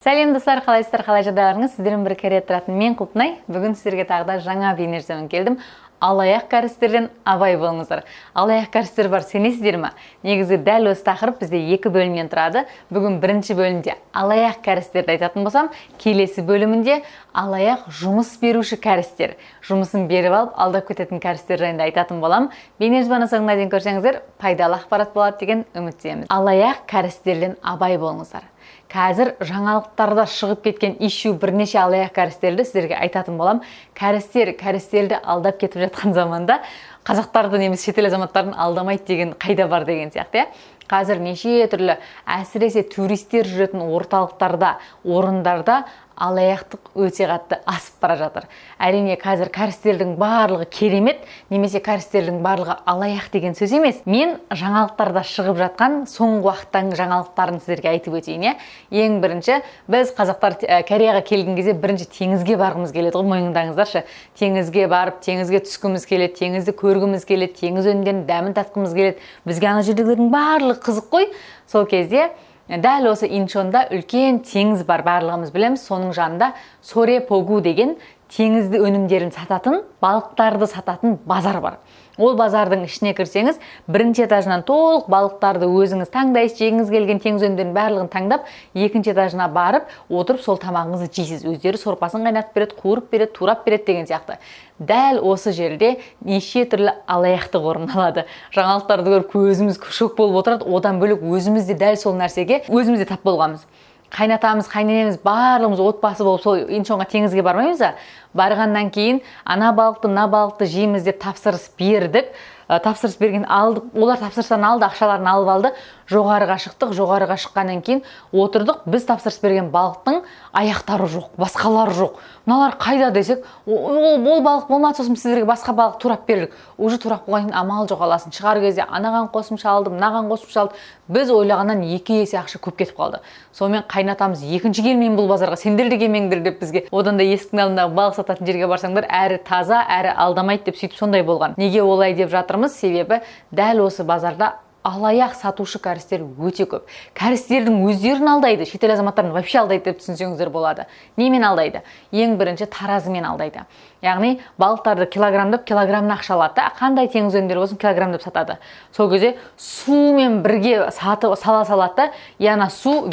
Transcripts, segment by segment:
Сәлем достар, қалайсыздар, қалай жағдайларыңыз? Сіздермен бір кәре тұратын мен Құлпынай. Бүгін сіздерге тағы да жаңа бейнежазбамен келдім. Алаяқ кәрістерден абай болыңыздар. Алаяқ кәрістер бар, сенесіздер ме? Негізі дәл осы тақырып бізде екі бөлімнен тұрады. Бүгін бірінші бөлімде алаяқ кәрістерді айтатын болсам, келесі бөлімінде алаяқ жұмыс беруші кәрістер. Жұмысын беріп алып, алдап кететін кәрістер жайында айтатын болам. Бейнежазбаны соңына дейін көрсеңіздер, пайдалы ақпарат болады деген үміттеміз. Алаяқ кәрістерден абай болыңыздар. Қазір жаңалықтарда шығып кеткен ищу бірнеше алаяқ кәрістерді сіздерге айтатын болам. Кәрістерді алдап кетіп жатқан заманда қазақтарды немесе шетел азаматтарын алдамайды деген қайда бар деген сияқты. Қазір неше түрлі әсіресе туристер жүретін орталықтарда, орындарда алаяқтық өте қатты асып бара жатыр. Әрине қазір кәрістердің барлығы керемет, немесе кәрістердің барлығы алаяқ деген сөз емес. Мен жаңалықтарда шығып жатқан соңғы уақыттың жаңалықтарын сіздерге айтып өтейін. Ең бірінші, біз қазақтар Кореяға келген кезде бірінші теңізге барғымыз келеді ғой, мойындаңыздаршы. Теңізге барып, теңізге түскіміз келеді, теңізді көргіміз келеді, теңіз өнімдерінің дәмін татқымыз келеді. Бізге ана жердегілердің барлығы қызық қой. Сол кезде дәл осы Инчонда үлкен теңіз бар, барлығымыз білеміз. Соның жанында Сорепогу деген теңізді өнімдерін сататын, балықтарды сататын базар бар. Ол базардың ішіне кірсеңіз, бірінші этажынан толық балықтарды өзіңіз таңдайсыз, жегіңіз келген теңіз өнімдерінің барлығын таңдап, екінші этажына барып, отырып сол тамағыңызды жейсіз. Өздері сорпасын қайнатып береді, қуырып береді, турап береді деген сияқты. Дәл осы жерде неше түрлі алаяқтық орын алады. Жаңалықтарды көріп көзіміз шок болып отырады. Одан бөлек өзіміз де дәл сол нәрсеге өзіміз де тап болғанбыз. Қайнатамыз, қайненеміз, барлығымыз отбасы болып сол Инчонға теңізге бармаймыз ба? Барғаннан кейін ана балықты, мына балықты жейміз деп тапсырыс бердік. Тапсырыс берген алдық, олар тапсырыстан алды, ақшаларын алып алды. Жоғарыға шықтық, жоғарыға шыққаннан кейін отырдық. Біз тапсырыс берген балықтың аяқтары жоқ, басқалары жоқ. Мыналар қайда десек, ол балық болмады, сосын сіздерге басқа балық турап бердік. Уже турап қойған кейін амал жоқ, аласын. Шығар кезде анаған қосымша алды, мынаған қосымша алды. Біз ойлағаннан 2 есе ақша көп кетіп қалды. Сонымен қайнатамыз, екінші келмейін бұл базарға, сендер де келмеңдер деп бізге. Одан да есіктің алдындағы балық сататын жерге барсаңдар, әрі таза, әрі алдамайды деп сөйтіп сондай болған. Неге олай деп жатырмыз? Себебі дәл осы базарда алаяқ сатушы кәрістер өте көп. Кәрістердің өздерін алдайды, шетел азаматтарын вообще алдайды деп түсінсеңіздер болады. Немен алдайды? Ең бірінші таразымен алдайды. Яғни балықтарды килограмдап, килограмына ақша алады. Қандай теңіз өнімдері болсын килограмдап сатады. Сол кезде сумен бірге сала салады, яғни су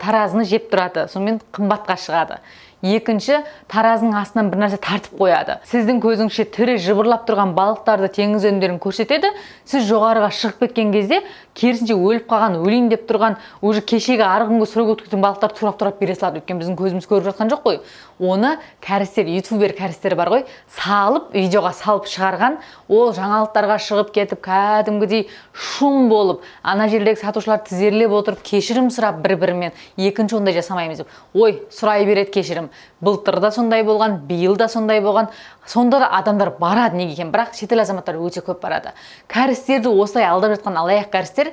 таразыны жеп тұрады. Сонымен қымбатқа шығады. Екінші, таразының астынан бір нәрсе тартып қояды. Сіздің көзіңізше тірі жыбырлап тұрған балықтарды, теңіз өнімдерін көрсетеді. Сіз жоғарыға шығып кеткен кезде, керісінше өліп қалған, өлейін деп тұрған, уже кешегі арғынғы сұрап өткен балықтар турап бере салады. Өйткені біздің көзіміз көріп жатқан жоқ қой. Оны кәрістер, ютубер кәрістер бар ғой, салып, видеоға салып шығарған, ол жаңалықтарға шығып кетіп, кәдімгідей шум болып, ана жердегі сатушылар тізерлеп отырып, кешірім сұрап бір-бірімен, екінші ондай жасамаймыз деп. Ой, сұрай береді кешірім. Былтыр да сондай болған, биыл да сондай болған. Сонда да адамдар барады, неге екен, бірақ шетел азаматтары өте көп барады. Кәрістерді осылай алдап жатқан алаяқ кәрістер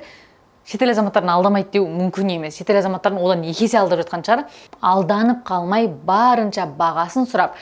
шетел азаматтарын алдамайды деу мүмкін емес. Шетел азаматтарын одан 2 есе алдап жатқан шығар. Алданып қалмай барынша бағасын сұрап,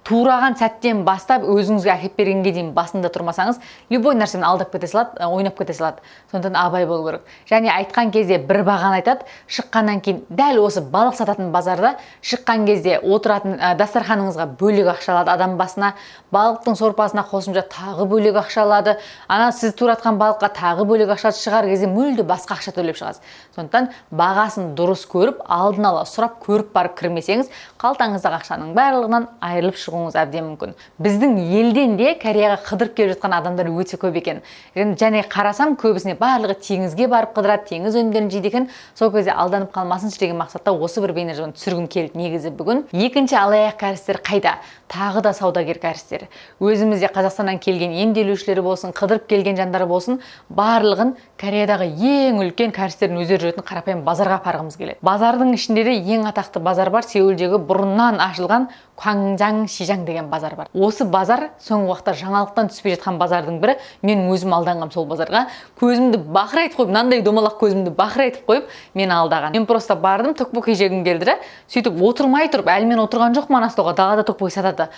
тураған сәттен бастап өзіңізге әкеп бергенге дейін басында тұрмасаңыз, любой нәрсені алдап кете салады, ойнап кете салады. Сондықтан абай болу керек. Және айтқан кезде бір бағаны айтады, шыққаннан кейін дәл осы балық сататын базарда шыққан кезде отыратын дастарханыңызға бөлек ақша алады адам басына, балықтың сорпасына қосымша тағы бөлек ақша алады. Ана сіз туратқан балыққа тағы бөлек ақша шығар кезде мүлде басқа ақша төлеп шығасыз. Сондықтан бағасын дұрыс көріп, алдын ала сұрап көріп барып кірмесеңіз, қалтаңыздағы ақшаның барлығынан айырылып шығуыңыз әбден мүмкін. Біздің елден де Кореяға қыдырып келіп жатқан адамдар өте көп екен. Және қарасам көбісіне барлығы теңізге барып қыдырады, теңіз өнімдерін жейді екен. Сол кезде алданып қалмасыншы деген мақсатта осы бір бейнежазбаны түсіргім келді негізі бүгін. Екінші алаяқ кәрістер қайда? Тағы да саудагер кәрістер. Өзімізде Қазақстаннан келген емделушілері болсын, қыдырып келген жандары болсын, барлығын Кореядағы ең үлкен кәрістердің өздері жүретін қарапайым базарға апарғымыз келеді. Базардың ішінде де ең атақты базар бар, Сеулдегі бұрыннан ашылған Кванжаң Шижаң деген базар бар. Осы базар соңғы уақытта жаңалықтан түспей жатқан базардың бірі. Мен өзім алданғам сол базарға. Көзімді бақырайтып қойып, мынандай домалақ көзімді бақырайтып қойып, мен алдаған. Мен просто бардым, токбоки жегім келді. Сөйтіп отырмай тұрып, әлмен отырған жоқ ана столға, далада токбоки сатады.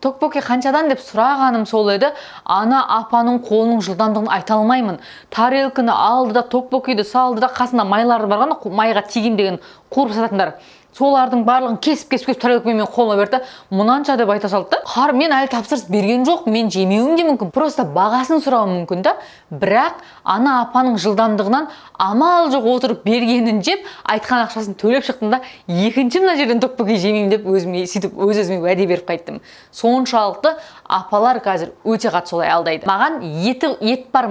Токбоки қаншадан деп сұрағаным сол еді. Ана апаның қолының жылдамдығын айта алмаймын. Тарелканы алды да токбокиді салды да қасында майлары барған, майға тигім деген қуырып сататындар. солардың барлығын кесіп тарелкамен қолыма берді. Мұнанша деп айта салды да. Мен әлі тапсырыс берген жоқ, мен жемеуім де мүмкін. Просто бағасын сұрауым мүмкін да. Бірақ ана апаның жылдамдығынан амал жоқ отырып бергенін жеп, айтқан ақшасын төлеп шықтым да, екінші мына жерден тоқпақай жемеймін деп өз-өзіме уәде беріп қайттым. Соншалықты апалар қазір өте қатты солай алдайды. Маған ет бар,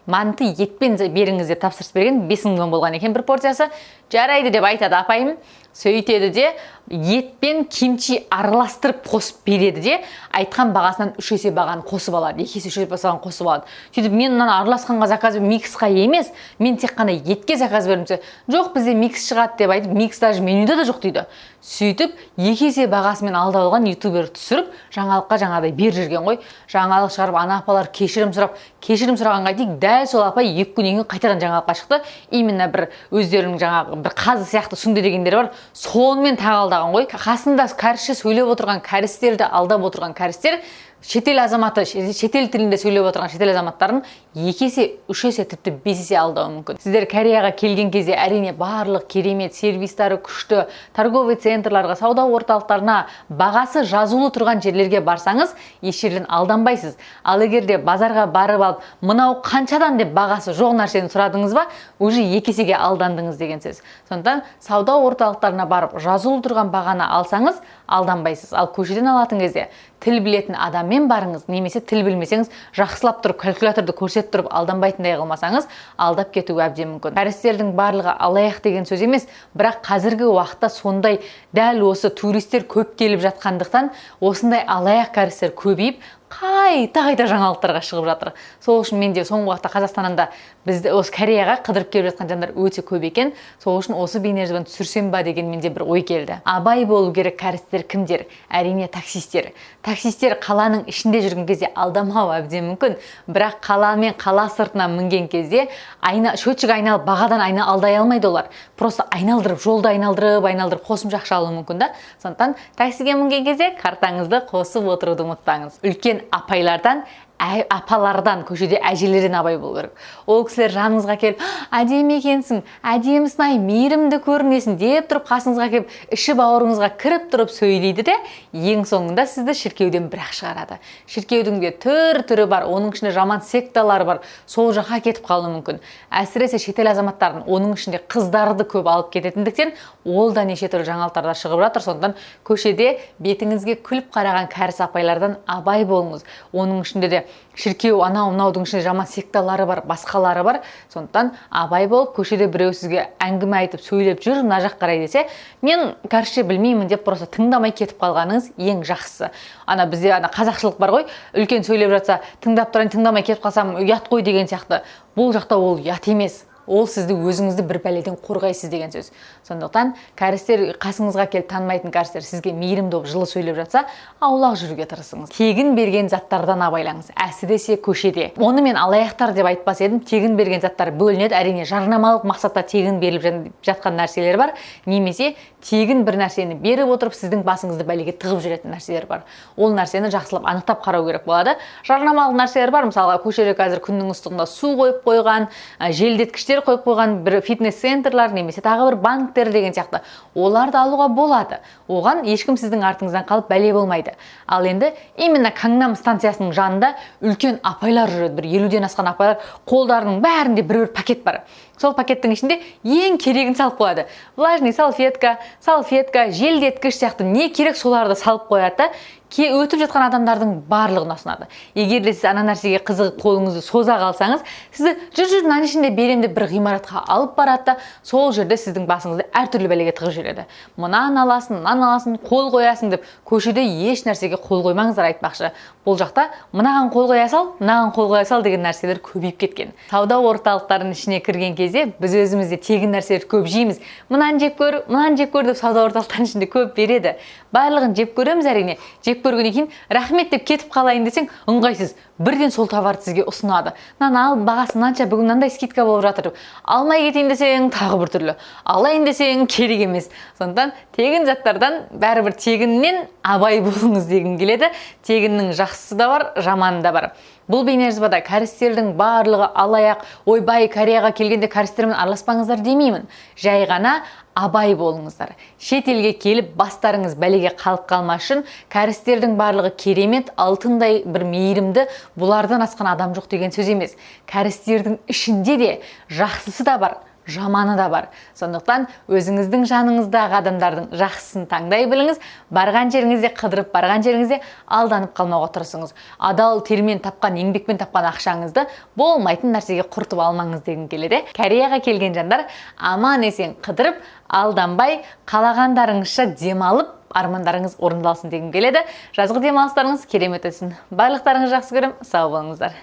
манты етпен беріңіз деп тапсырыс берген, 5000 сом болған екен бір порциясы. Жарайды деп айтады апайым. Сөйтеді де етпен кимчи араластырып қосып береді де, айтқан бағасынан 3 есе бағаны қосып алады, 2 есе 3 есе бағаны қосып алады. Сөйтіп мен мынаны араласқанға заказ миксқа емес, мен тек қана етке заказ бердім. Жоқ, бізде микс шығады деп айтып, микс даже менюда да жоқ дейді. Сөйтіп 2 есе бағасымен алдап алған ютубер түсіріп, жаңалыққа жаңағыдай бер жүрген ғой. Жаңалық шығарып, ана апалар кешірім сұрағанға дейін дәл сол апай 2 күннен кейін қайтадан жаңалыққа шықты. Именно бір өздерінің жаңағы бір қазы сияқты сүңде дегендері бар. Сонымен тағалдаған ғой. Қасында кәрісше сөйлеп отырған кәрістерді алдап отырған кәрістер шетел азаматы, шетел тілінде сөйлеп отырған шетел азаматтарын 2 есе, 3 есе, тіпті 5 есе алдауы мүмкін. Сіздер Кореяға келген кезде әрине барлық керемет сервистары күшті, торговый центрларға, сауда орталықтарына бағасы жазулы тұрған жерлерге барсаңыз, еш жерден алданбайсыз. Ал егерде базарға барып алып, мынау қаншадан деп бағасы жоқ нәрсені сұрадыңыз ба, уже 2 есеге алдандыңыз деген сөз. Сондықтан сауда орталықтарына барып, жазулы тұрған бағаны алсаңыз, алданбайсыз. Ал көшеден алатын кезде тіл білетін адаммен барыңыз, немесе тіл білмесеңіз, жақсылап тұрып калькуляторды көрсетіп тұрып алданбайтындай қылмасаңыз, алдап кетуі әбден мүмкін. Кәрістердің барлығы алаяқ деген сөз емес, бірақ қазіргі уақытта сондай дәл осы туристер көп келіп жатқандықтан осындай алаяқ кәрістер көбейіп, қайта жаңалықтарға шығып жатыр. Сол үшін менде соңғы уақытта Қазақстаннан бізді осы Кореяға қыдырып келіп жатқан жандар өте көп екен. Сол үшін осы бейнежазбаны түсірсем ба деген менде бір ой келді. Абай болу керек кәрістер кімдер? Әрине таксистер. Таксистер қаланың ішінде жүрген кезде алдамау әбден мүмкін, бірақ қала мен қала сыртына мінген кезде счетчик айналып, бағадан алдай алмайды олар. Просто айналдырып, жолды айналдырып қосымша ақша алуы мүмкін да. Сондықтан таксиге мінген кезде картаңызды қосып отыруды ұмытпаңыз. Үлкен апалардан, көшеде әжелерден абай болу керек. Ол кісілер жаныңызға келіп, әдемі екенсің, әдемісің, ай, мейірімді көрінесің деп тұрып, қасыңызға келіп, іші бауырыңызға кіріп тұрып сөйлейді де, ең соңында сізді шіркеуден бірақ шығарады. Шіркеудің де түрі бар, оның ішінде жаман секталар бар, сол жаққа кетіп қалуы мүмкін. Әсіресе шетел азаматтарын, оның ішінде қыздарды көп алып кететіндіктен, ол да неше түрлі жаңалықтарда шығып жатыр. Сондықтан көшеде бетіңізге күліп қараған кәріс апайлардан абай болыңыз. Оның ішінде де шіркеу, анау-мынаудың ішінде жаман секталары бар, басқалары бар. Сондықтан абай болып, көшеде біреу сізге әңгіме айтып, сөйлеп жүр, мына жақ қарай десе, мен кәрісше білмеймін деп просто тыңдамай кетіп қалғаныңыз ең жақсысы. Бізде қазақшылық бар ғой, үлкен сөйлеп жатса, тыңдап тұрайын, тыңдамай кетіп қалсам ұят қой деген сияқты. Бұл жақта ол ұят емес. Ол сізді өзіңізді бір пәледен қорғайсыз деген сөз. Сондықтан кәрістер, қасыңызға келіп танымайтын кәрістер сізге мейірімді болып жылы сөйлеп жатса, аулақ жүруге тырысыңыз. Тегін берген заттардан абайлаңыз. Әсіресе көшеде. Оны мен алаяқтар деп айтпас едім. Тегін берген заттар бөлінеді. Әрине жарнамалық мақсатта тегін беріліп жатқан нәрселер бар. Немесе тегін бір нәрсені беріп отырып, сіздің басыңызды бәлеге тығып жүретін нәрселер бар. Ол нәрсені жақсылап анықтап қарау керек болады. Жарнамалық нәрселер бар. Мысалға, көшеде қазір күннің ыстығында су қойып қойған, желдеткіштер қойып қойған бір фитнес-центрлар, немесе тағы бір банктер деген сияқты. Оларды алуға болады. Оған ешкім сіздің артыңыздан қалып бәле болмайды. Ал енді именно Кангнам станциясының жанында үлкен апайлар жүреді. Бір 50-ден асқан апайлар, қолдарының бәрінде бір пакет бар. Сол пакеттің ішінде ең керегін салып қояды. Влажный салфетка, желдеткіш сияқты не керек соларды салып қояды. Өтіп жатқан адамдардың барлығын ұсынады. Егер де сіз ана нәрсеге қызығып қолыңызды соза қалсаңыз, сізді жүр мынаның ішінде берем деп бір ғимаратқа алып барады, сол жерде сіздің басыңызды әртүрлі бәлеге тығып жібереді. Мынаны аласың, қол қоясың деп көшеде еш нәрсеге қол қоймаңыздар айтпақшы. Бұл жақта мынаған қол қоя сал деген нәрселер көбейіп кеткен. Сауда орталықтарының ішіне кірген кезде біз өзімізде тегін нәрселер көп жейміз. Мынаны жеп көр деп сауда орталықтарының ішінде көп береді. Барлығын жеп көреміз әрине. Жеп көргеннен кейін рахмет деп кетіп қалайын десең, ыңғайсыз. Бірден сол товарды сізге ұсынады. Мынаны ал, бағасы мынанша, бүгін мынандай скидка болып жатыр. Алмай кетейін десең, тағы бір түрлі. Алайын десең, керек емес. Сондықтан тегін заттардан бәрібір тегіннен абай болыңыз дегім келеді. Тегіннің жақсысы да бар, жаманы да бар. Бұл бейнежазбада кәрістердің барлығы алаяқ, ойбай, Кореяға келгенде кәрістермен араласпаңыздар демеймін. Жай ғана абай болыңыздар. Шет елге келіп бастарыңыз бәлеге қалып қалмас үшін кәрістердің барлығы керемет, алтындай бір мейірімді, бұлардан асқан адам жоқ деген сөз емес. Кәрістердің ішінде де жақсысы да бар, жаманы да бар. Сондықтан өзіңіздің жаныңыздағы адамдардың жақсысын таңдай біліңіз, барған жеріңізде қыдырып, барған жеріңізде алданып қалмауға тырысыңыз. Адал термен тапқан, еңбекпен тапқан ақшаңызды болмайтын нәрсеге құртып алмаңыз дегім келеді. Кореяға келген жандар аман есен қыдырып, алданбай, қалағандарыңызша демалып, армандарыңыз орындалсын дегім келеді. Жазғы демалыстарыңыз керемет өтсін. Барлықтарыңызды жақсы көрем, сау болыңыздар.